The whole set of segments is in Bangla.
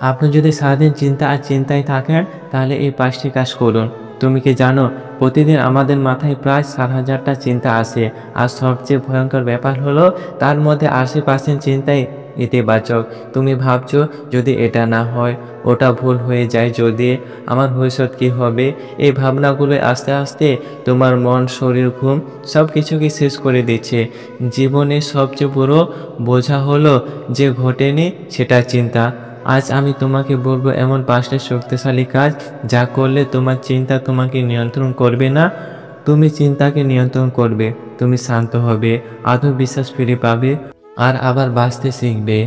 আপনি যদি সারাদিন চিন্তা আর চিন্তায় থাকেন তাহলে এই 5টি কাজ করুন। তুমি কি জানো প্রতিদিন আমাদের মাথায় প্রায় 7,000টা চিন্তা আসে, আর সবচেয়ে ভয়ঙ্কর ব্যাপার হলো তার মধ্যে 80% চিন্তাই ইতিবাচক। তুমি ভাবছো যদি এটা না হয়, ওটা ভুল হয়ে যায়, যদি আমার ভবিষ্যৎ কী হবে, এই ভাবনাগুলো আস্তে আস্তে তোমার মন, শরীর, ঘুম সব কিছুকে শেষ করে দিচ্ছে। জীবনের সবচেয়ে বড় বোঝা হলো যে ঘটেনি সেটা চিন্তা। আজ আমি তোমাকে বলবো এমন 5টা শক্তিশালী কাজ যা করলে তোমার চিন্তা তোমাকে নিয়ন্ত্রণ করবে না, তুমি চিন্তাকে নিয়ন্ত্রণ করবে। তুমি শান্ত হবে, আত্মবিশ্বাস ফিরে পাবে আর আবার বাঁচতে শিখবে।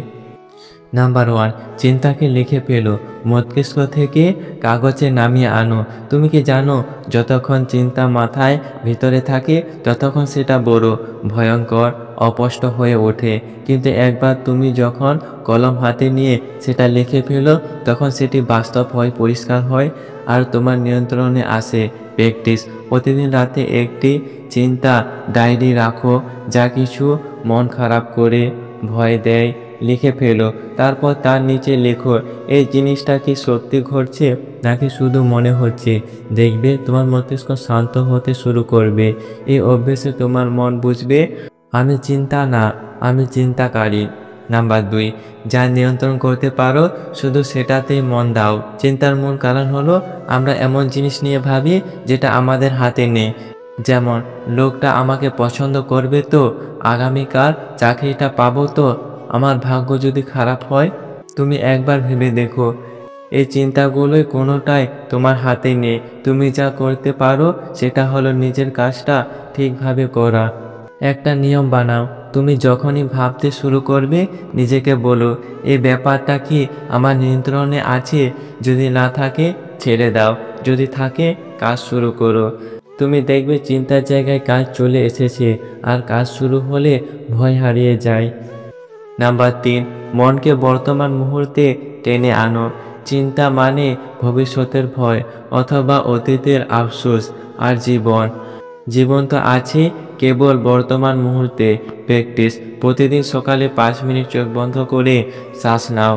নাম্বার 1, চিন্তাকে লিখে ফেলো, মস্তিষ্ক থেকে কাগজে নামিয়ে আনো। তুমি কি জানো যতক্ষণ চিন্তা মাথায় ভিতরে থাকে ততক্ষণ সেটা বড়, ভয়ঙ্কর, অস্পষ্ট হয়ে ওঠে। কিন্তু একবার তুমি যখন কলম হাতে নিয়ে সেটা লিখে ফেলো তখন সেটি বাস্তব হয়, পরিষ্কার হয় আর তোমার নিয়ন্ত্রণে আসে। প্র্যাকটিস, প্রতিদিন রাতে একটি চিন্তা ডায়েরি রাখো, যা কিছু মন খারাপ করে, ভয় দেয়, লিখে ফেলো। তারপর তার নিচে লেখো এই জিনিসটা কি সত্যি ঘটছে নাকি শুধু মনে হচ্ছে। দেখবে তোমার মস্তিষ্ক শান্ত হতে শুরু করবে। এই অভ্যেসে তোমার মন বুঝবে আমি চিন্তা না, আমি চিন্তাকারী। নাম্বার 2, যা নিয়ন্ত্রণ করতে পারো শুধু সেটাতেই মন দাও। চিন্তার মূল কারণ হলো আমরা এমন জিনিস নিয়ে ভাবি যেটা আমাদের হাতে নেই। যেমন লোকটা আমাকে পছন্দ করবে তো, আগামীকাল চাকরিটা পাবো তো, আমার ভাগ্য যদি খারাপ হয়। তুমি একবার ভেবে দেখো এই চিন্তাগুলোই কোনোটাই তোমার হাতে নেই। তুমি যা করতে পারো সেটা হলো নিজের কাজটা ঠিকভাবে করা। একটা নিয়ম বানাও, তুমি যখনই ভাবতে শুরু করবে নিজেকে বলো এই ব্যাপারটা কি আমার নিয়ন্ত্রণে আছে। যদি না থাকে ছেড়ে দাও, যদি থাকে কাজ শুরু করো। তুমি দেখবে চিন্তার জায়গায় কাজ চলে এসেছে, আর কাজ শুরু হলে ভয় হারিয়ে যায়। নাম্বার 3, মনকে বর্তমান মুহূর্তে টেনে আনো। চিন্তা মানে ভবিষ্যতের ভয় অথবা অতীতের আফসোস। আর জীবন তো আছে কেবল বর্তমান মুহূর্তে। প্র্যাকটিস, প্রতিদিন সকালে 5 মিনিট চোখ বন্ধ করে শ্বাস নাও।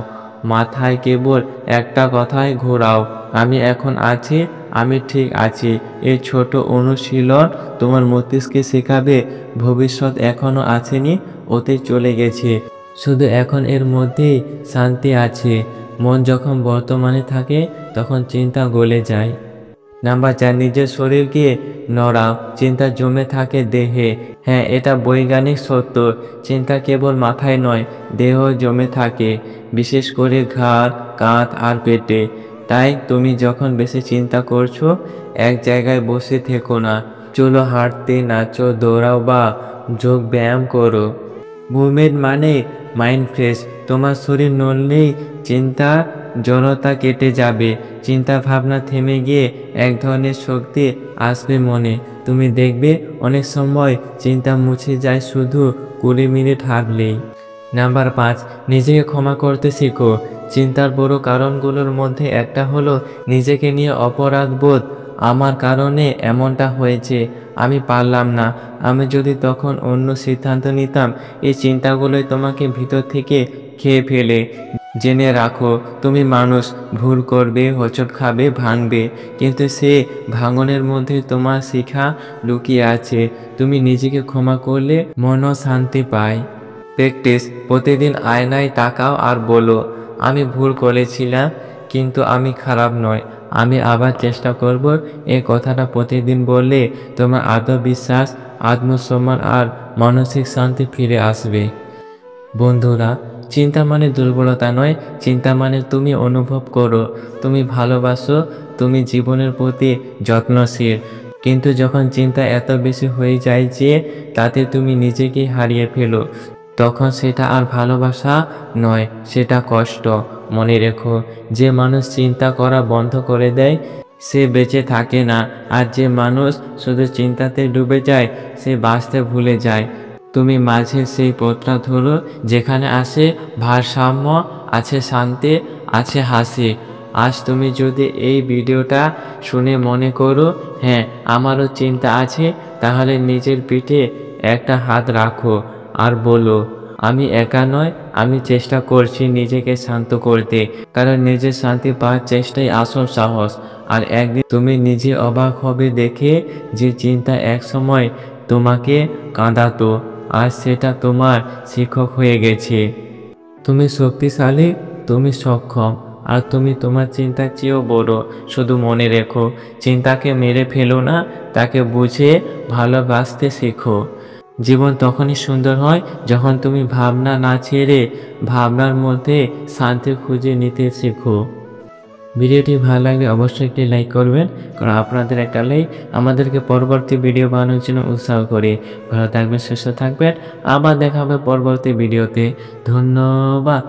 মাথায় কেবল একটা কথাই ঘোরাও, আমি এখন আছি, আমি ঠিক আছি। এই ছোট অনুশীলন তোমার মস্তিষ্কে শেখাবে ভবিষ্যৎ এখনো আসেনি, অতীত চলে গেছে, শুধু এখন এর মধ্যেই শান্তি আছে। মন যখন বর্তমানে থাকে তখন চিন্তা গলে যায়। নাম্বার 4, নিজের শরীরকে নড়াও। চিন্তা জমে থাকে দেহে। হ্যাঁ, এটা বৈজ্ঞানিক সত্য। চিন্তা কেবল মাথায় নয়, দেহ জমে থাকে, বিশেষ করে ঘাড়, কাঁধ আর পেটে। তাই তুমি যখন বেশি চিন্তা করছো এক জায়গায় বসে থেকো না, চলো হাঁটতে, নাচো, দৌড়াও বা যোগ ব্যায়াম করো। মুভমেন্ট মানে মাইন্ড ফ্রেশ। তোমার শরীর নড়লেই চিন্তা জড়তা কেটে যাবে, চিন্তা ভাবনা থেমে গিয়ে এক ধরনের শক্তি আসবে মনে। তুমি দেখবে অনেক সময় চিন্তা মুছে যায় শুধু 20 মিনিট হাঁটলেই। নাম্বার 5, নিজেকে ক্ষমা করতে শিখো। চিন্তার বড় কারণগুলোর মধ্যে একটা হলো নিজেকে নিয়ে অপরাধ বোধ। আমার কারণে এমনটা হয়েছে, আমি পারলাম না। আমি যদি তখন অন্য সিদ্ধান্ত নিতাম। এই চিন্তাগুলোই তোমাকে ভিতর থেকে খেয়ে ফেলে। জেনে রাখো তুমি মানুষ, ভুল করবে, হোঁচট খাবে, ভাঙবে, কিন্তু সে ভাঙনের মধ্যে তোমার শিক্ষা লুকিয়ে আছে। তুমি নিজেকে ক্ষমা করলে মনও শান্তি পায়। প্র্যাকটিস, প্রতিদিন আয়নায় তাকাও আর বলো আমি ভুল করেছিলাম কিন্তু আমি খারাপ নয়, আমি আবার চেষ্টা করব। এই কথাটা প্রতিদিন বললে তোমার আত্মবিশ্বাস, আত্মসম্মান আর মানসিক শান্তি ফিরে আসবে। বন্ধুরা, চিন্তা মানে দুর্বলতা নয়, চিন্তা মানে তুমি অনুভব করো, তুমি ভালোবাসো, তুমি জীবনের প্রতি যত্নশীল। কিন্তু যখন চিন্তা এত বেশি হয়ে যায় যে তাতে তুমি নিজেকে হারিয়ে ফেলো, তখন সেটা আর ভালোবাসা নয়, সেটা কষ্ট। মনে রেখো, যে মানুষ চিন্তা করা বন্ধ করে দেয় সে বেঁচে থাকে না, আর যে মানুষ শুধু চিন্তাতে ডুবে যায় সে বাঁচতে ভুলে যায়। তুমি মাঝে সেই পথটা ধরো যেখানে আছে ভারসাম্য, আছে শান্তি, আছে হাসি। আজ তুমি যদি এই ভিডিওটা শুনে মনে করো হ্যাঁ আমারও চিন্তা আছে, তাহলে নিজের পিঠে একটা হাত রাখো আর বলো আমি একা নয়, আমি চেষ্টা করছি নিজেকে শান্ত করতে, কারণ নিজের শান্তি পাওয়ার চেষ্টাই আসল সাহস। আর একদিন তুমি নিজে অবাক হবে দেখে যে চিন্তা একসময় তোমাকে কাঁদাতো আর সেটা তোমার শিক্ষক হয়ে গেছে। তুমি শক্তিশালী, তুমি সক্ষম, আর তুমি তোমার চিন্তার চেয়েও বড়। শুধু মনে রেখো, চিন্তাকে মেরে ফেলো না, তাকে বুঝে ভালোবাসতে শেখো। জীবন তখনই সুন্দর হয় যখন তুমি ভাবনা না ছেড়ে ভাবনার মধ্যে শান্তি খুঁজে নিতে শেখো। ভিডিওটি ভালো লাগলে অবশ্যই একটি লাইক করবেন, কারণ আপনাদের একটা লাইক আমাদেরকে পরবর্তী ভিডিও বানানোর জন্য উৎসাহ করে। ভালো থাকবেন, সুস্থ থাকবেন, আবার দেখা হবে পরবর্তী ভিডিওতে। ধন্যবাদ।